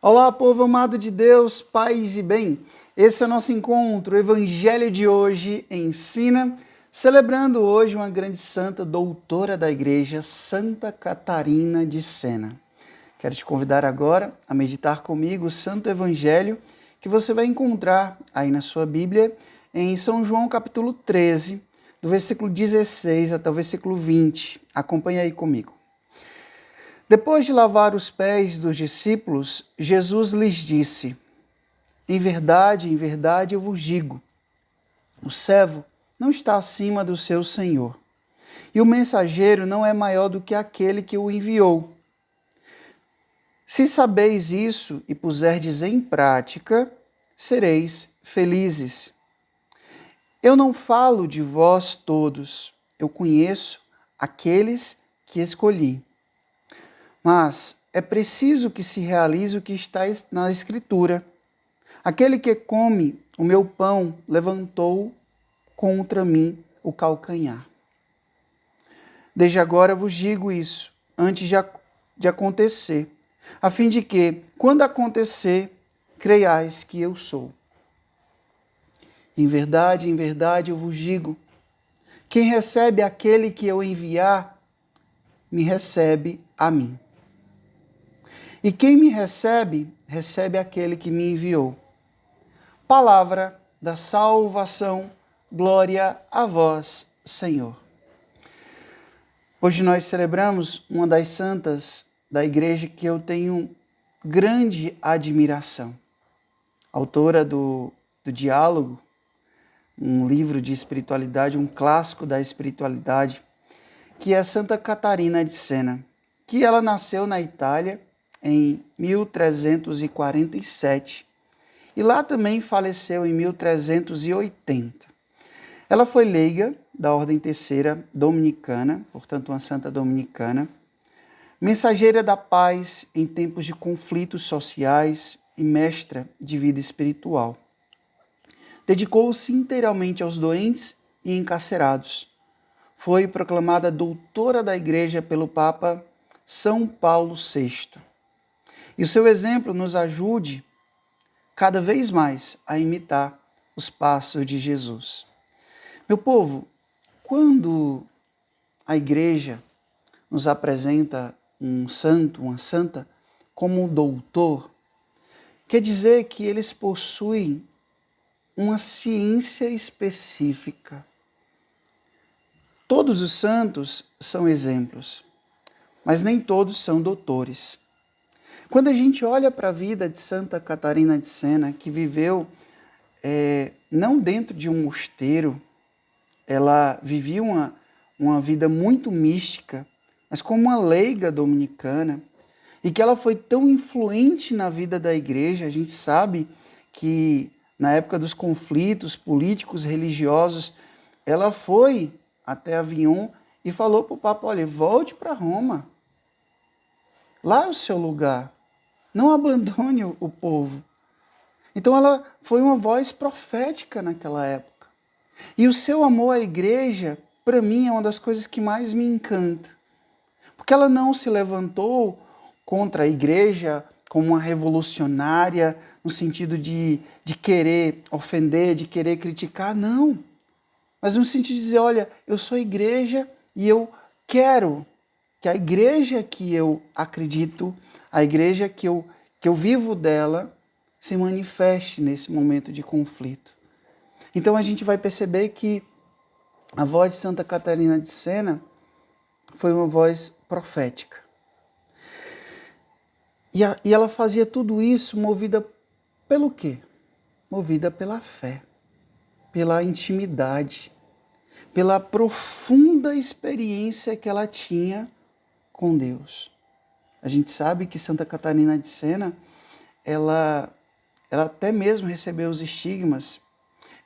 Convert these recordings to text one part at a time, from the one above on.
Olá, povo amado de Deus, paz e bem. Esse é o nosso encontro, o Evangelho de hoje ensina, celebrando hoje uma grande santa doutora da Igreja, Santa Catarina de Sena. Quero te convidar agora a meditar comigo o Santo Evangelho que você vai encontrar aí na sua Bíblia em São João capítulo 13, do versículo 16 até o versículo 20. Acompanhe aí comigo. Depois de lavar os pés dos discípulos, Jesus lhes disse: em verdade eu vos digo, o servo não está acima do seu senhor, e o mensageiro não é maior do que aquele que o enviou. Se sabeis isso e puserdes em prática, sereis felizes. Eu não falo de vós todos, eu conheço aqueles que escolhi. Mas é preciso que se realize o que está na Escritura. Aquele que come o meu pão levantou contra mim o calcanhar. Desde agora vos digo isso, antes de acontecer, a fim de que, quando acontecer, creiais que eu sou. Em verdade eu vos digo, quem recebe aquele que eu enviar, me recebe a mim. E quem me recebe, recebe aquele que me enviou. Palavra da salvação, glória a vós, Senhor. Hoje nós celebramos uma das santas da igreja que eu tenho grande admiração. Autora do Diálogo, um livro de espiritualidade, um clássico da espiritualidade, que é Santa Catarina de Sena, que ela nasceu na Itália em 1347 e lá também faleceu em 1380. Ela foi leiga da Ordem Terceira Dominicana, portanto uma santa dominicana, mensageira da paz em tempos de conflitos sociais e mestra de vida espiritual. Dedicou-se inteiramente aos doentes e encarcerados. Foi proclamada doutora da Igreja pelo Papa São Paulo VI. E o seu exemplo nos ajude cada vez mais a imitar os passos de Jesus. Meu povo, quando a igreja nos apresenta um santo, uma santa, como um doutor, quer dizer que eles possuem uma ciência específica. Todos os santos são exemplos, mas nem todos são doutores. Quando a gente olha para a vida de Santa Catarina de Sena, que viveu não dentro de um mosteiro, ela vivia uma vida muito mística, mas como uma leiga dominicana, e que ela foi tão influente na vida da igreja. A gente sabe que na época dos conflitos políticos, religiosos, ela foi até Avignon e falou para o Papa: olha, volte para Roma, lá é o seu lugar. Não abandone o povo. Então ela foi uma voz profética naquela época. E o seu amor à igreja, para mim, é uma das coisas que mais me encanta. Porque ela não se levantou contra a igreja como uma revolucionária, no sentido de querer ofender, de querer criticar, não. Mas no sentido de dizer: olha, eu sou igreja e eu quero que a igreja que eu acredito, a igreja que eu vivo dela, se manifeste nesse momento de conflito. Então a gente vai perceber que a voz de Santa Catarina de Sena foi uma voz profética. E ela fazia tudo isso movida pelo quê? Movida pela fé, pela intimidade, pela profunda experiência que ela tinha com Deus. A gente sabe que Santa Catarina de Sena, ela até mesmo recebeu os estigmas,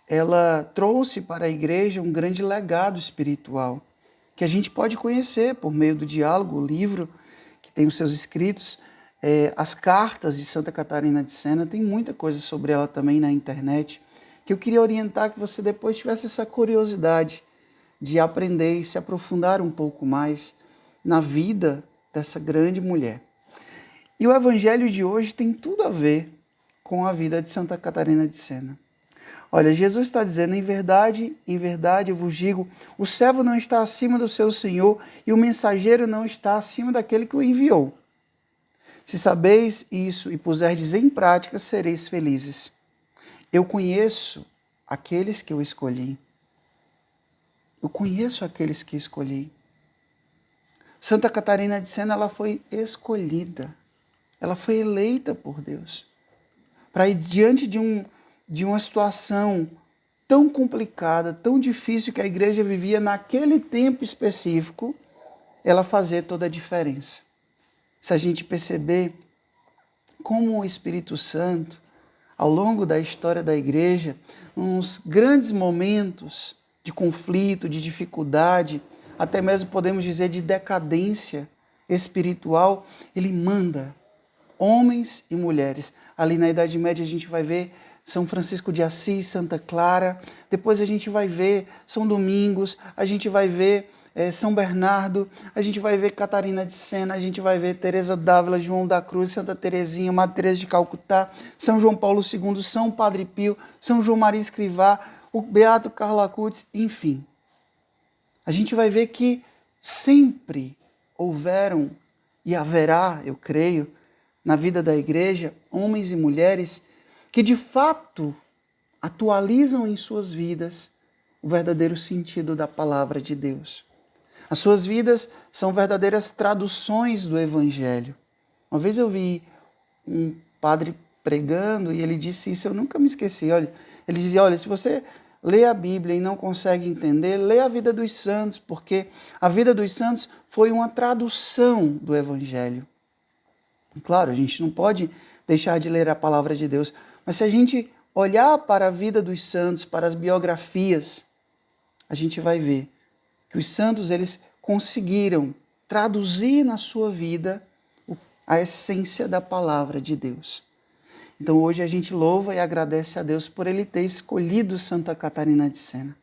ela trouxe para a igreja um grande legado espiritual, que a gente pode conhecer por meio do Diálogo, o livro que tem os seus escritos, as cartas de Santa Catarina de Sena. Tem muita coisa sobre ela também na internet, que eu queria orientar que você depois tivesse essa curiosidade de aprender e se aprofundar um pouco mais na vida dessa grande mulher. E o evangelho de hoje tem tudo a ver com a vida de Santa Catarina de Sena. Olha, Jesus está dizendo, em verdade eu vos digo, o servo não está acima do seu senhor e o mensageiro não está acima daquele que o enviou. Se sabeis isso e puserdes em prática, sereis felizes. Eu conheço aqueles que eu escolhi. Eu conheço aqueles que escolhi. Santa Catarina de Sena, ela foi escolhida. Ela foi eleita por Deus. Para ir diante de uma situação tão complicada, tão difícil que a igreja vivia naquele tempo específico, ela fazer toda a diferença. Se a gente perceber como o Espírito Santo, ao longo da história da igreja, uns grandes momentos de conflito, de dificuldade, até mesmo podemos dizer de decadência espiritual, ele manda homens e mulheres. Ali na Idade Média a gente vai ver São Francisco de Assis, Santa Clara, depois a gente vai ver São Domingos, a gente vai ver São Bernardo, a gente vai ver Catarina de Sena, a gente vai ver Teresa d'Ávila, João da Cruz, Santa Teresinha, Madre Teresa de Calcutá, São João Paulo II, São Padre Pio, São João Maria Escrivá, o Beato Carlo Acutis, enfim. A gente vai ver que sempre houveram e haverá, eu creio, na vida da igreja, homens e mulheres que de fato atualizam em suas vidas o verdadeiro sentido da palavra de Deus. As suas vidas são verdadeiras traduções do Evangelho. Uma vez eu vi um padre pregando e ele disse isso, eu nunca me esqueci. Olha, ele dizia, olha, se você lê a Bíblia e não consegue entender, lê a vida dos santos, porque a vida dos santos foi uma tradução do Evangelho. Claro, a gente não pode deixar de ler a palavra de Deus, mas se a gente olhar para a vida dos santos, para as biografias, a gente vai ver que os santos eles conseguiram traduzir na sua vida a essência da palavra de Deus. Então hoje a gente louva e agradece a Deus por ele ter escolhido Santa Catarina de Sena.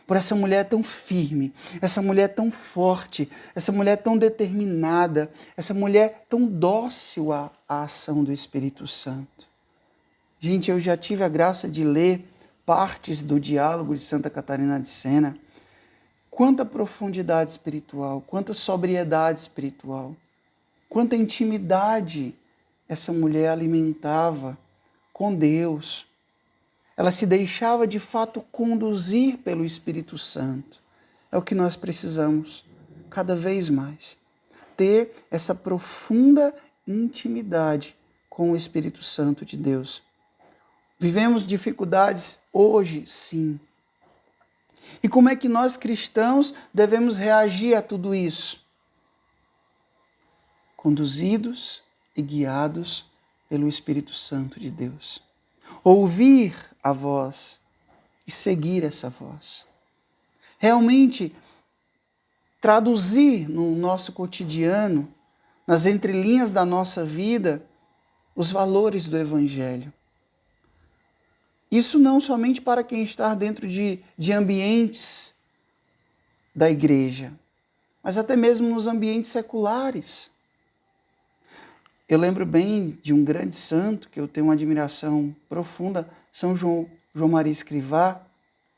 Por essa mulher tão firme, essa mulher tão forte, essa mulher tão determinada, essa mulher tão dócil à ação do Espírito Santo. Gente, eu já tive a graça de ler partes do diálogo de Santa Catarina de Sena. Quanta profundidade espiritual, quanta sobriedade espiritual, quanta intimidade essa mulher alimentava com Deus. Ela se deixava de fato conduzir pelo Espírito Santo. É o que nós precisamos cada vez mais. Ter essa profunda intimidade com o Espírito Santo de Deus. Vivemos dificuldades hoje, sim. E como é que nós cristãos devemos reagir a tudo isso? Conduzidos e guiados pelo Espírito Santo de Deus. Ouvir a voz e seguir essa voz. Realmente traduzir no nosso cotidiano, nas entrelinhas da nossa vida, os valores do Evangelho. Isso não somente para quem está dentro de ambientes da igreja, mas até mesmo nos ambientes seculares. Eu lembro bem de um grande santo que eu tenho uma admiração profunda, São Maria Escrivá,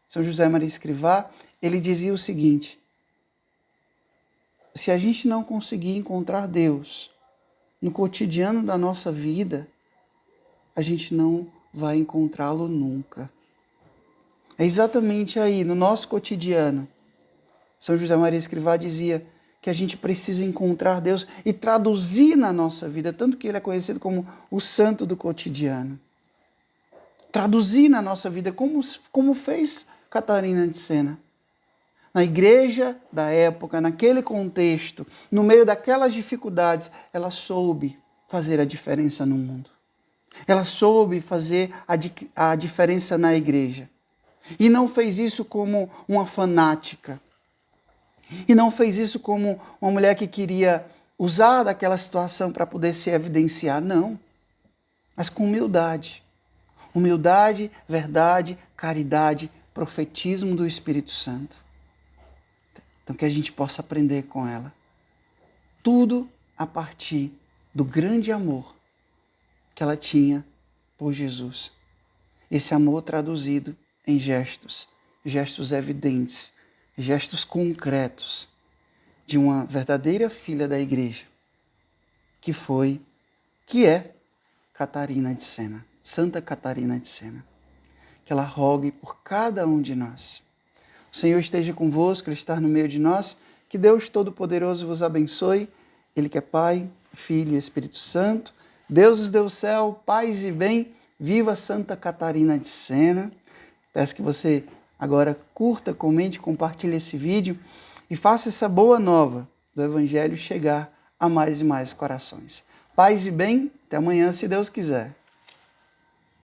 São José Maria Escrivá. Ele dizia o seguinte: se a gente não conseguir encontrar Deus no cotidiano da nossa vida, a gente não vai encontrá-lo nunca. É exatamente aí, no nosso cotidiano. São José Maria Escrivá dizia que a gente precisa encontrar Deus e traduzir na nossa vida, tanto que ele é conhecido como o santo do cotidiano. Traduzir na nossa vida, como fez Catarina de Sena. Na igreja da época, naquele contexto, no meio daquelas dificuldades, ela soube fazer a diferença no mundo. Ela soube fazer a diferença na igreja. E não fez isso como uma fanática. E não fez isso como uma mulher que queria usar daquela situação para poder se evidenciar. Não. Mas com humildade. Humildade, verdade, caridade, profetismo do Espírito Santo. Então que a gente possa aprender com ela. Tudo a partir do grande amor que ela tinha por Jesus. Esse amor traduzido em gestos, gestos evidentes, gestos concretos de uma verdadeira filha da igreja, que é Catarina de Sena, Santa Catarina de Sena. Que ela rogue por cada um de nós. O Senhor esteja convosco, Ele está no meio de nós. Que Deus Todo-Poderoso vos abençoe. Ele que é Pai, Filho e Espírito Santo. Deus os deu o céu, paz e bem. Viva Santa Catarina de Sena. Peço que você agora curta, comente, compartilhe esse vídeo e faça essa boa nova do Evangelho chegar a mais e mais corações. Paz e bem, até amanhã, se Deus quiser.